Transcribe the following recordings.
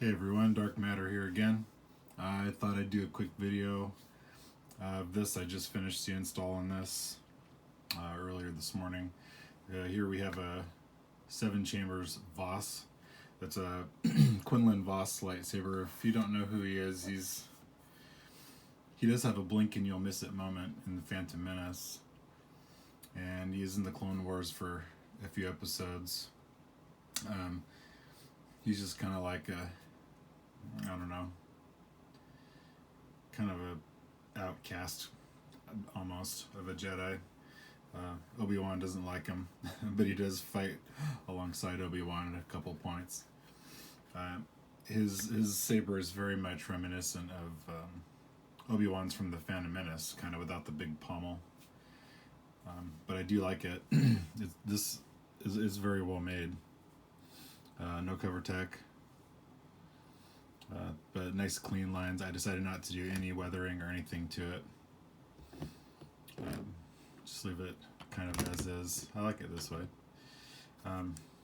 Hey everyone, Dark Matter here again. I thought I'd do a quick video of this. I just finished the install on this earlier this morning. Here we have a 7 Chambers Vos. That's a Quinlan Vos lightsaber. If you don't know who he is, he does have a blink and you'll miss it moment in the Phantom Menace. And he is in the Clone Wars for a few episodes. He's just kind of like I don't know, kind of a outcast almost of a Jedi. Obi-Wan doesn't like him, but he does fight alongside Obi-Wan at a couple points. His saber is very much reminiscent of Obi-Wan's from the Phantom Menace, kind of without the big pommel. But I do like it. This is very well made. No cover tech. But nice clean lines. I decided not to do any weathering or anything to it. Just leave it kind of as is. I like it this way.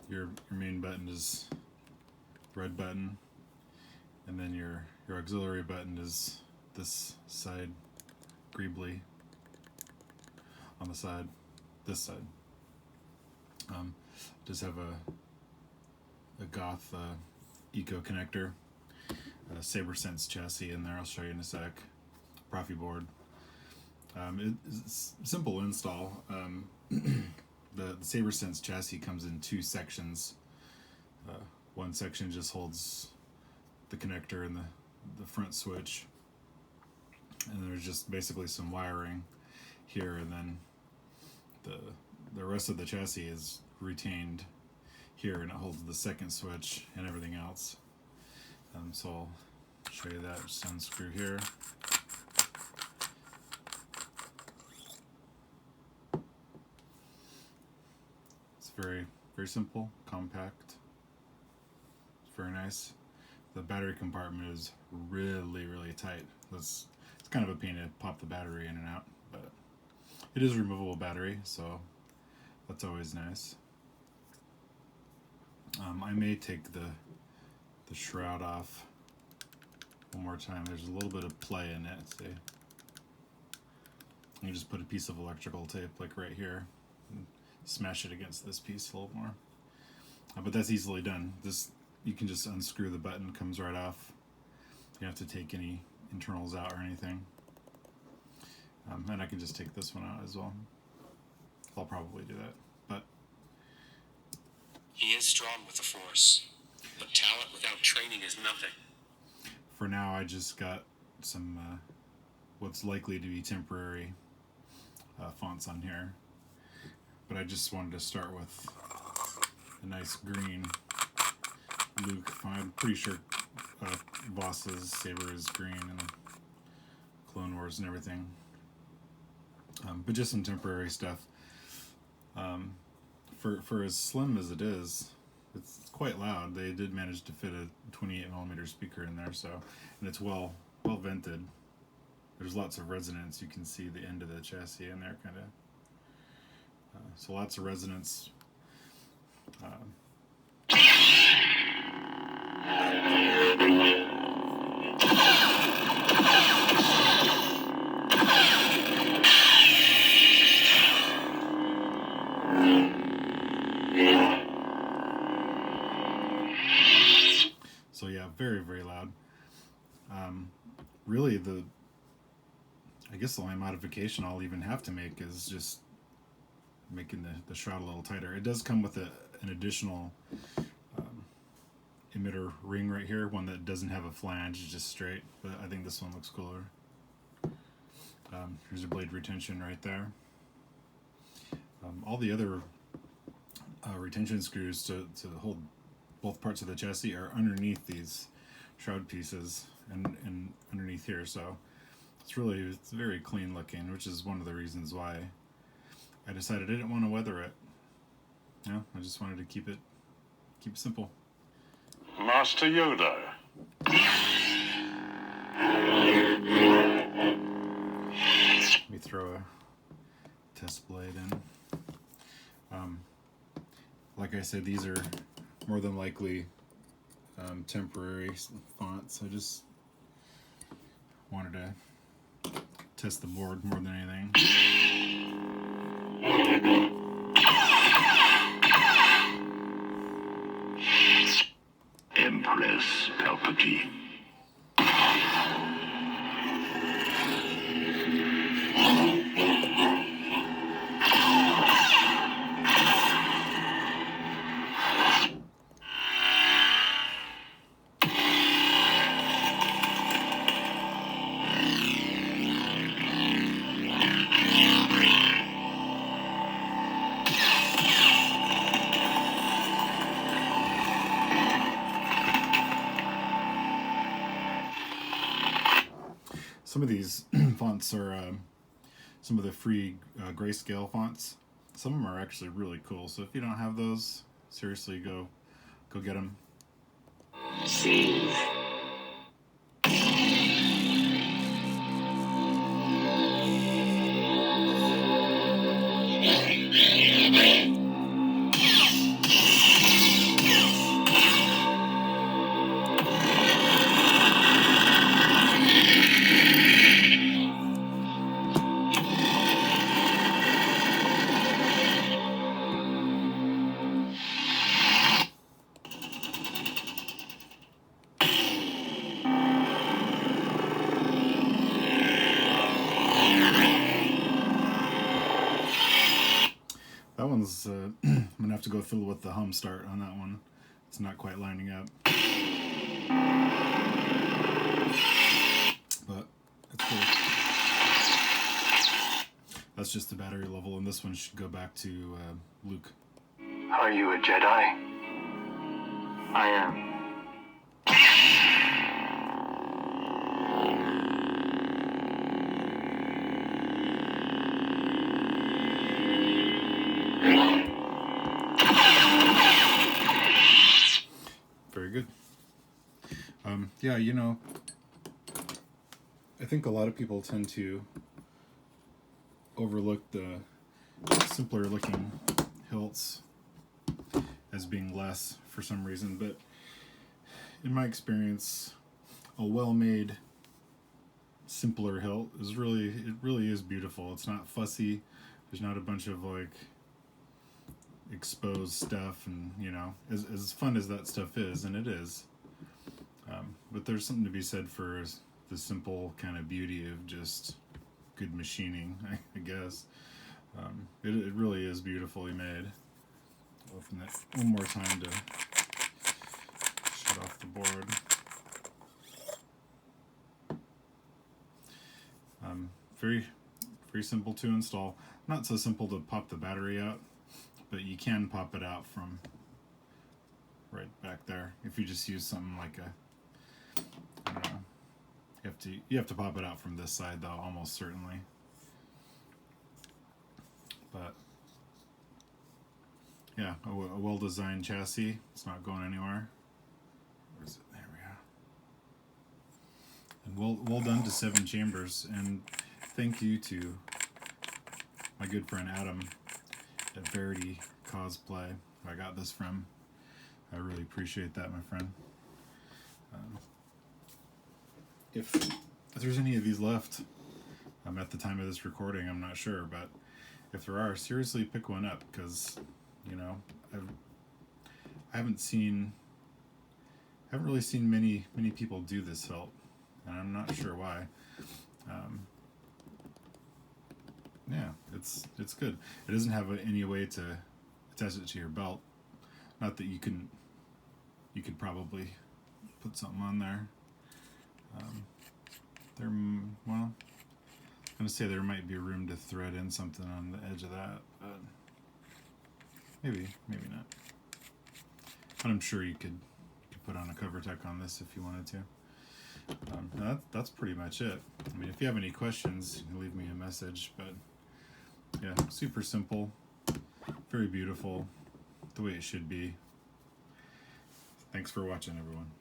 Your main button is red button, and then your auxiliary button is this side, greebly on the side, this side. Just have a Goth Eco connector. SaberSense chassis in there. I'll show you in a sec. Proffieboard. It's simple install. The SaberSense chassis comes in 2 sections. One section just holds the connector and the front switch, and there's just basically some wiring here, and then the rest of the chassis is retained here, and it holds the second switch and everything else. So I'll show you that. Just unscrew here. It's very, very simple, compact. It's very nice. The battery compartment is really, really tight. It's kind of a pain to pop the battery in and out, but it is a removable battery, so that's always nice. I may take the shroud off one more time. There's a little bit of play in it. See, you just put a piece of electrical tape like right here and smash it against this piece a little more, but that's easily done. You can just unscrew the button, comes right off. You don't have to take any internals out or anything. And I can just take this one out as well. I'll probably do that. But he is strong with the Force, but talent without training is nothing. For now, I just got some what's likely to be temporary fonts on here. But I just wanted to start with a nice green Luke. I'm pretty sure Voss's saber is green and Clone Wars and everything. But just some temporary stuff. For as slim as it is, it's quite loud. They did manage to fit a 28mm speaker in there, so, and it's well vented. There's lots of resonance. You can see the end of the chassis in there, kind of. So lots of resonance. So yeah, very, very loud. Really, I guess the only modification I'll even have to make is just making the shroud a little tighter. It does come with an additional emitter ring right here, one that doesn't have a flange, it's just straight, but I think this one looks cooler. Here's a blade retention right there. All the other retention screws to hold both parts of the chassis are underneath these shroud pieces and underneath here, so it's very clean looking, which is one of the reasons why I decided I didn't want to weather it. Yeah, I just wanted to keep it simple. Master Yoda. Let me throw a test blade in. Like I said, these are more than likely temporary fonts. I just wanted to test the board more than anything. Empress Palpatine. Some of these fonts are some of the free grayscale fonts. Some of them are actually really cool. So if you don't have those, seriously, go get them. Save. That one's, I'm going to have to go fiddle with the hum start on that one. It's not quite lining up. But it's cool. That's just the battery level, and this one should go back to Luke. Are you a Jedi? I am. Very good. Yeah, you know, I think a lot of people tend to overlook the simpler looking hilts as being less for some reason, but in my experience, a well-made, simpler hilt is really is beautiful. It's not fussy. There's not a bunch of like exposed stuff, and you know, as fun as that stuff is, and it is, but there's something to be said for the simple kind of beauty of just good machining, I guess. It really is beautifully made. I'll open that one more time to shut off the board. Very simple to install. Not so simple to pop the battery out, but you can pop it out from right back there if you just use something like a, I don't know, you have to pop it out from this side though, almost certainly. But yeah, a well-designed chassis. It's not going anywhere. Where is it? There we go. And well done to Seven Chambers, and thank you to my good friend Adam at Verity Cosplay, who I got this from. I really appreciate that, my friend. If there's any of these left, at the time of this recording, I'm not sure, but if there are, seriously pick one up, because you know, I haven't really seen many people do this hilt, and I'm not sure why. Yeah, it's good. It doesn't have any way to attach it to your belt. Not that you could probably put something on there. Well, I'm gonna say there might be room to thread in something on the edge of that, but maybe not. But I'm sure you could put on a cover tech on this if you wanted to. That's pretty much it. I mean, if you have any questions, you can leave me a message. But yeah, super simple, very beautiful, the way it should be. Thanks for watching, everyone.